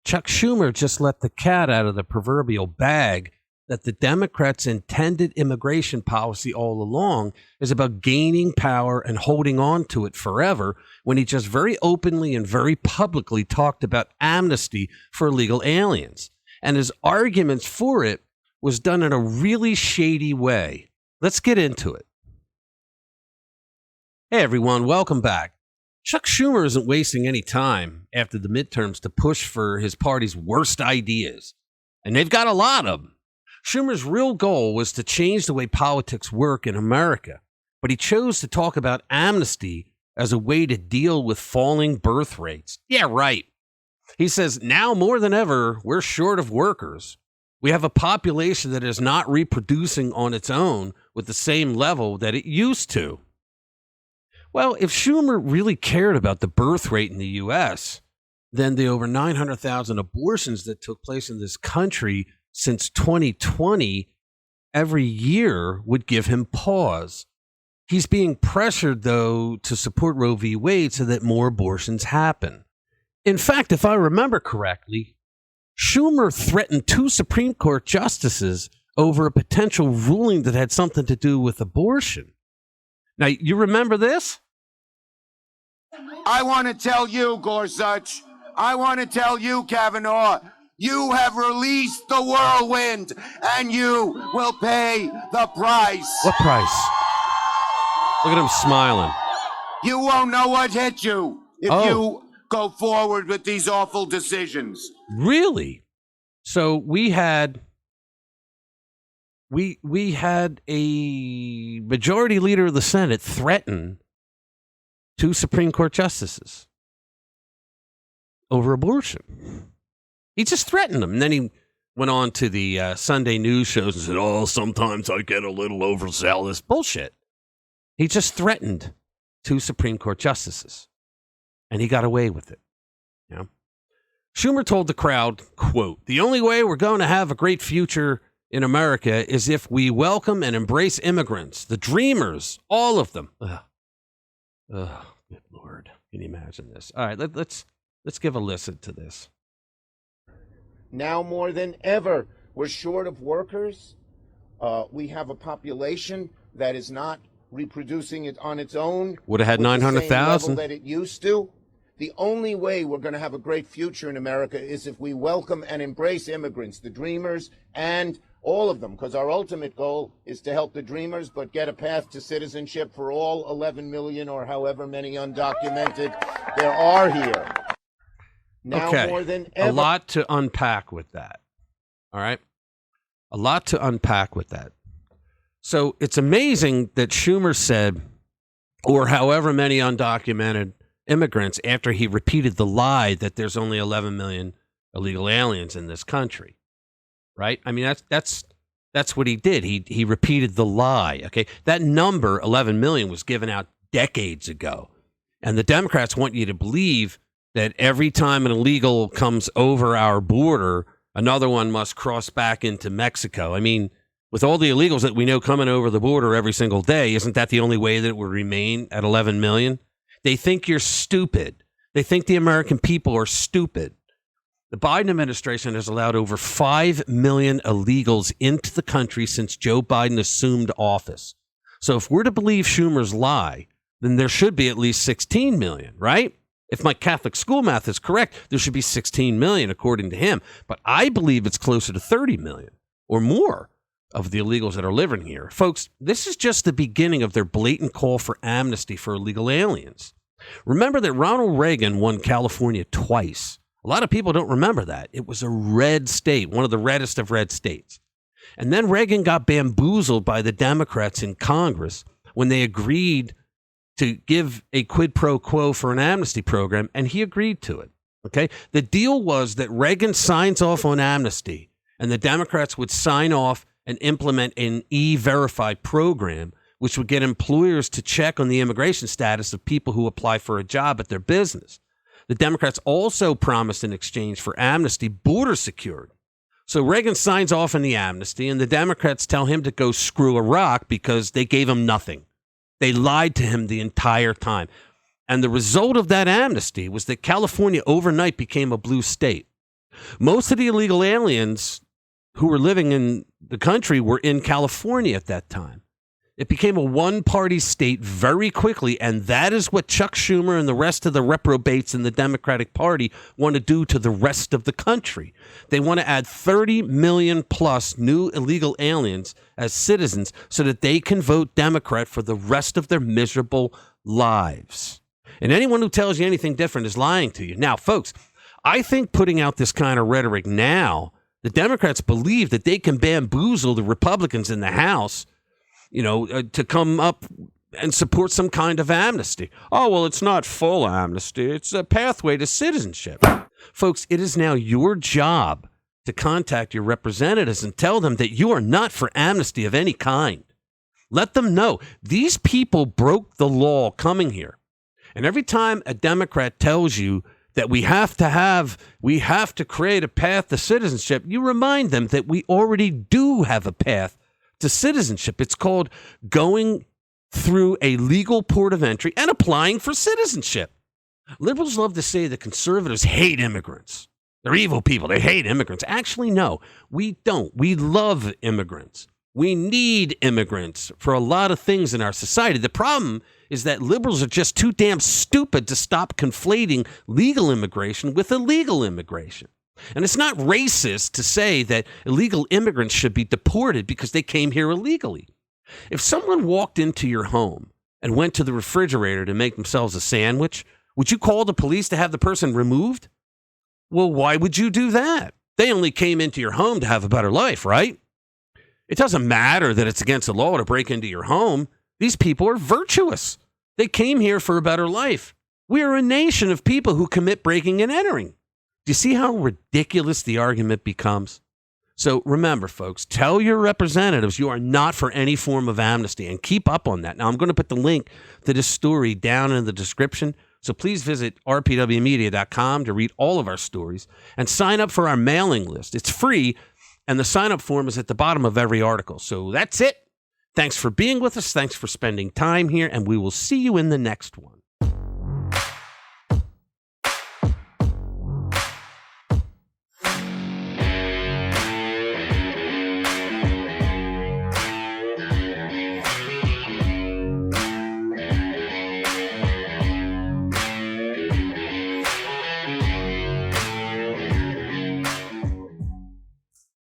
Chuck Schumer just let the cat out of the proverbial bag that the Democrats' intended immigration policy all along is about gaining power and holding on to it forever, when he just very openly and very publicly talked about amnesty for illegal aliens. And his arguments for it was done in a really shady way. Let's get into it. Hey, everyone. Welcome back. Chuck Schumer isn't wasting any time after the midterms to push for his party's worst ideas. And they've got a lot of them. Schumer's real goal was to change the way politics work in America, but he chose to talk about amnesty as a way to deal with falling birth rates. Yeah, right. He says, now more than ever, we're short of workers. We have a population that is not reproducing on its own with the same level that it used to. Well, if Schumer really cared about the birth rate in the U.S., then the over 900,000 abortions that took place in this country since 2020 every year would give him pause. He's being pressured, though, to support Roe v. Wade so that more abortions happen. In fact, if I remember correctly, Schumer threatened 2 Supreme Court justices over a potential ruling that had something to do with abortion. Now, you remember this? I want to tell you, Gorsuch, I want to tell you, Kavanaugh, you have released the whirlwind, and you will pay the price. What price? Look at him smiling. You won't know what hit you if you go forward with these awful decisions. Really? So we had a majority leader of the Senate threaten 2 Supreme Court justices over abortion. He just threatened them. And then he went on to the Sunday news shows and said, oh, sometimes I get a little overzealous. Bullshit. He just threatened 2 Supreme Court justices. And he got away with it. You know? Schumer told the crowd, quote, the only way we're going to have a great future in America is if we welcome and embrace immigrants, the dreamers, all of them. Ugh, good Lord. Can you imagine this? All right, let's give a listen to this. Now more than ever, we're short of workers. We have a population that is not reproducing it on its own. Would have had 900,000 that it used to. The only way we're going to have a great future in America is if we welcome and embrace immigrants, the dreamers, and all of them, because our ultimate goal is to help the dreamers, but get a path to citizenship for all 11 million or however many undocumented there are here. Now more than ever. A lot to unpack with that. All right? A lot to unpack with that. So it's amazing that Schumer said, or however many undocumented immigrants, after he repeated the lie that there's only 11 million illegal aliens in this country. Right? I mean, that's what he did. He repeated the lie. Okay? That number, 11 million, was given out decades ago. And the Democrats want you to believe that every time an illegal comes over our border, another one must cross back into Mexico. I mean, with all the illegals that we know coming over the border every single day, isn't that the only way that it will remain at 11 million? They think you're stupid. They think the American people are stupid. The Biden administration has allowed over 5 million illegals into the country since Joe Biden assumed office. So if we're to believe Schumer's lie, then there should be at least 16 million, right? If my Catholic school math is correct, there should be 16 million according to him. But I believe it's closer to 30 million or more of the illegals that are living here. Folks, this is just the beginning of their blatant call for amnesty for illegal aliens. Remember that Ronald Reagan won California twice. A lot of people don't remember that. It was a red state, one of the reddest of red states. And then Reagan got bamboozled by the Democrats in Congress when they agreed to give a quid pro quo for an amnesty program, and he agreed to it. Okay? The deal was that Reagan signs off on amnesty, and the Democrats would sign off and implement an E-Verify program, which would get employers to check on the immigration status of people who apply for a job at their business. The Democrats also promised in exchange for amnesty border security. So Reagan signs off on the amnesty, and the Democrats tell him to go screw a rock because they gave him nothing. They lied to him the entire time. And the result of that amnesty was that California overnight became a blue state. Most of the illegal aliens who were living in the country were in California at that time. It became a one-party state very quickly, and that is what Chuck Schumer and the rest of the reprobates in the Democratic Party want to do to the rest of the country. They want to add 30 million plus new illegal aliens as citizens so that they can vote Democrat for the rest of their miserable lives. And anyone who tells you anything different is lying to you. Now, folks, I think putting out this kind of rhetoric now, the Democrats believe that they can bamboozle the Republicans in the House, to come up and support some kind of amnesty. Oh, well, it's not full amnesty. It's a pathway to citizenship. Folks, it is now your job to contact your representatives and tell them that you are not for amnesty of any kind. Let them know these people broke the law coming here. And every time a Democrat tells you that we have to create a path to citizenship, you remind them that we already do have a path to citizenship. It's called going through a legal port of entry and applying for citizenship. Liberals love to say that conservatives hate immigrants. They're evil people. They hate immigrants. Actually, no, we don't. We love immigrants. We need immigrants for a lot of things in our society. The problem is that liberals are just too damn stupid to stop conflating legal immigration with illegal immigration. And it's not racist to say that illegal immigrants should be deported because they came here illegally. If someone walked into your home and went to the refrigerator to make themselves a sandwich, would you call the police to have the person removed? Well, why would you do that? They only came into your home to have a better life, right? It doesn't matter that it's against the law to break into your home. These people are virtuous. They came here for a better life. We are a nation of people who commit breaking and entering. Do you see how ridiculous the argument becomes? So remember, folks, tell your representatives you are not for any form of amnesty and keep up on that. Now, I'm going to put the link to this story down in the description. So please visit rpwmedia.com to read all of our stories and sign up for our mailing list. It's free, and the sign-up form is at the bottom of every article. So that's it. Thanks for being with us. Thanks for spending time here, and we will see you in the next one.